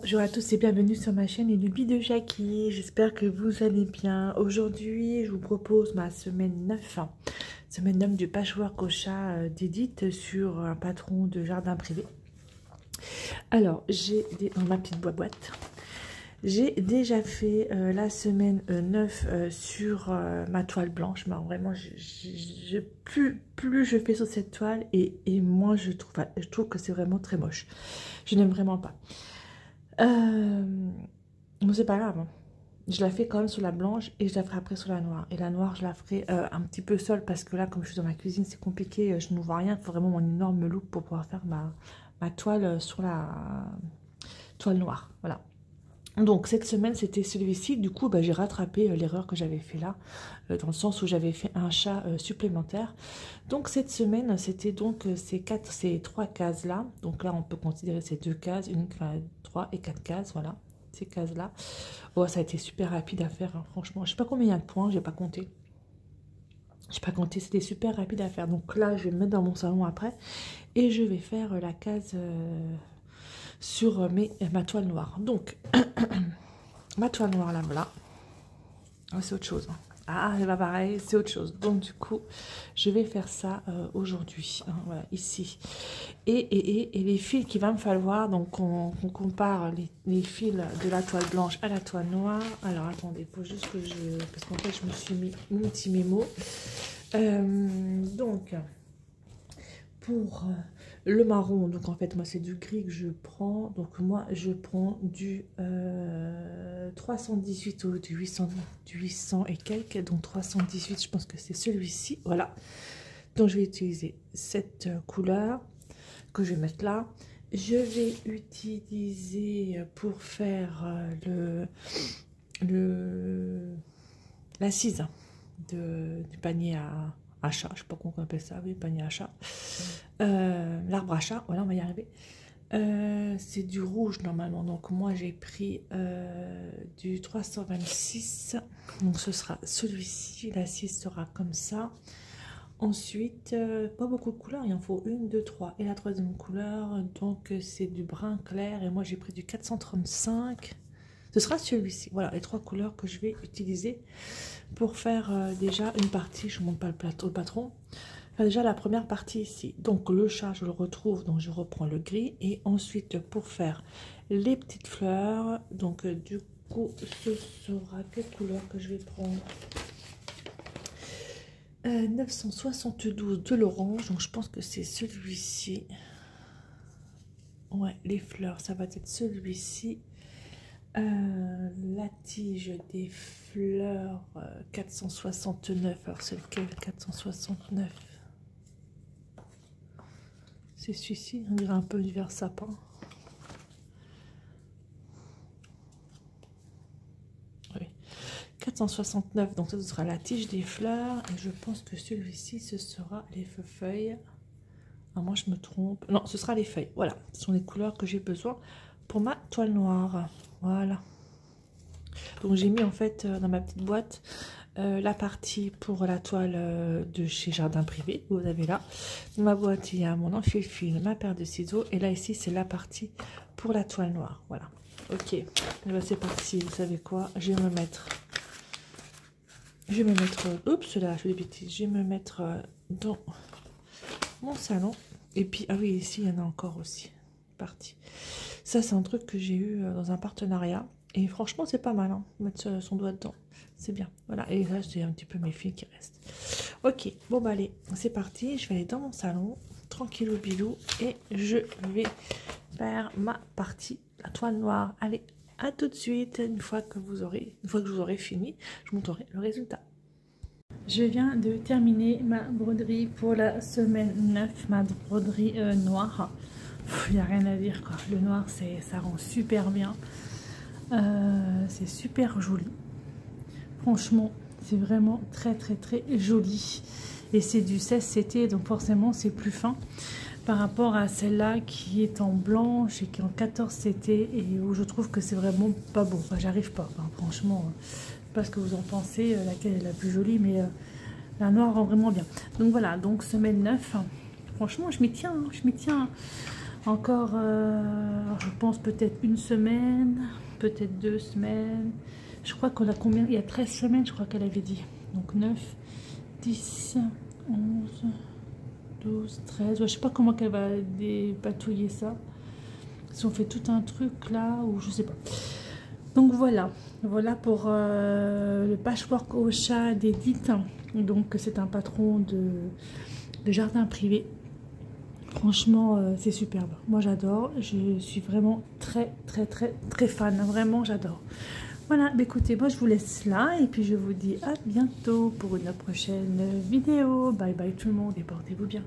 Bonjour à tous et bienvenue sur ma chaîne Luby de Jackie, j'espère que vous allez bien. Aujourd'hui je vous propose ma semaine 9, semaine 9 du patchwork au chat d'Edith sur un patron de jardin privé. Alors j'ai dans ma petite boîte, j'ai déjà fait la semaine 9 sur ma toile blanche, mais vraiment plus je fais sur cette toile et moins je trouve que c'est vraiment très moche, je n'aime vraiment pas. Bon, c'est pas grave, hein. Je la fais quand même sur la blanche et je la ferai après sur la noire. Et la noire, je la ferai un petit peu seule parce que là, comme je suis dans ma cuisine, c'est compliqué. Je ne vois rien. Il faut vraiment mon énorme loupe pour pouvoir faire ma toile sur la toile noire. Voilà. Donc, cette semaine, c'était celui-ci. Du coup, j'ai rattrapé l'erreur que j'avais fait là, dans le sens où j'avais fait un chat supplémentaire. Donc, cette semaine, c'était donc ces 3 cases-là. Donc là, on peut considérer ces 2 cases, 3 et 4 cases, voilà. Ces cases-là. Oh, ça a été super rapide à faire, hein, franchement. Je sais pas combien il y a de points, j'ai pas compté. J'ai pas compté, c'était super rapide à faire. Donc là, je vais me mettre dans mon salon après. Et je vais faire la case sur ma toile noire. Donc, ma toile noire, là, voilà. Oh, c'est autre chose. Ah, c'est pas pareil, c'est autre chose. Donc, du coup, je vais faire ça aujourd'hui. Hein, voilà, ici. Et les fils qu'il va me falloir, donc on compare les fils de la toile blanche à la toile noire. Alors, attendez, il faut juste que je... Parce qu'en fait, je me suis mis mon petit mémo. Donc, pour le marron, donc en fait, moi, c'est du gris que je prends. Donc, moi, je prends du 318 ou du 800 et quelques. Donc, 318, je pense que c'est celui-ci. Voilà. Donc, je vais utiliser cette couleur que je vais mettre là. Je vais utiliser pour faire l'assise du panier à chat, je sais pas comment on appelle ça, oui, panier à chat, l'arbre à chat, voilà, on va y arriver. C'est du rouge normalement, donc moi j'ai pris du 326, donc ce sera celui-ci, l'assise sera comme ça. Ensuite, pas beaucoup de couleurs, il en faut 1, 2, 3. Et la troisième couleur, donc c'est du brun clair. Et moi j'ai pris du 435. Ce sera celui-ci. Voilà, les 3 couleurs que je vais utiliser pour faire déjà une partie. Je ne monte pas le patron. Enfin, déjà la première partie ici. Donc le chat, je le retrouve, donc je reprends le gris. Et ensuite, pour faire les petites fleurs, donc du coup, ce sera quelle couleur que je vais prendre? 972 de l'orange, donc je pense que c'est celui-ci. Ouais, les fleurs, ça va être celui-ci. La tige des fleurs 469. Alors c'est lequel? 469. C'est celui-ci, on dirait un peu du vert sapin. Oui. 469, donc ça ce sera la tige des fleurs. Et je pense que celui-ci, ce sera les feuilles. Ah, moi je me trompe. Non, ce sera les feuilles. Voilà, ce sont les couleurs que j'ai besoin pour ma toile noire. Voilà. Donc j'ai mis en fait dans ma petite boîte la partie pour la toile de chez Jardin Privé. Vous avez là. Dans ma boîte, il y a mon enfile-fil, ma paire de ciseaux. Et là, ici, c'est la partie pour la toile noire. Voilà. Ok. Et ben, c'est parti. Vous savez quoi? Je vais me mettre... Oups, là, je fais des bêtises. Je vais me mettre dans mon salon. Et puis, ah oui, ici, il y en a encore aussi. Parti. Ça, c'est un truc que j'ai eu dans un partenariat. Et franchement, c'est pas mal, hein, mettre son doigt dedans. C'est bien. Voilà. Et là, j'ai un petit peu mes fils qui restent. Ok. Bon, bah, allez, c'est parti. Je vais aller dans mon salon, tranquillou bilou. Et je vais faire ma partie, la toile noire. Allez, à tout de suite. Une fois que je vous aurai fini, je vous montrerai le résultat. Je viens de terminer ma broderie pour la semaine 9, ma broderie noire. Il n'y a rien à dire, quoi. Le noir, ça rend super bien. C'est super joli. Franchement, c'est vraiment très joli. Et c'est du 16 CT, donc forcément, c'est plus fin par rapport à celle-là qui est en blanche et qui est en 14 CT et où je trouve que c'est vraiment pas beau. Enfin, j'arrive pas, enfin, franchement. Je sais pas ce que vous en pensez, laquelle est la plus jolie, mais la noire rend vraiment bien. Donc voilà, donc semaine 9. Franchement, je m'y tiens, hein, je m'y tiens. Encore, je pense peut-être une semaine, peut-être 2 semaines. Je crois qu'on a combien? Il y a 13 semaines, je crois qu'elle avait dit. Donc 9, 10, 11, 12, 13. Ouais, je sais pas comment qu'elle va dépatouiller ça. Si on fait tout un truc là, ou je sais pas. Donc voilà. Voilà pour le patchwork au chat d'Edith. Donc c'est un patron de jardin privé. Franchement, c'est superbe. Moi, j'adore. Je suis vraiment très fan. Vraiment, j'adore. Voilà, bah, écoutez, moi, je vous laisse là. Et puis, je vous dis à bientôt pour une prochaine vidéo. Bye bye tout le monde et portez-vous bien.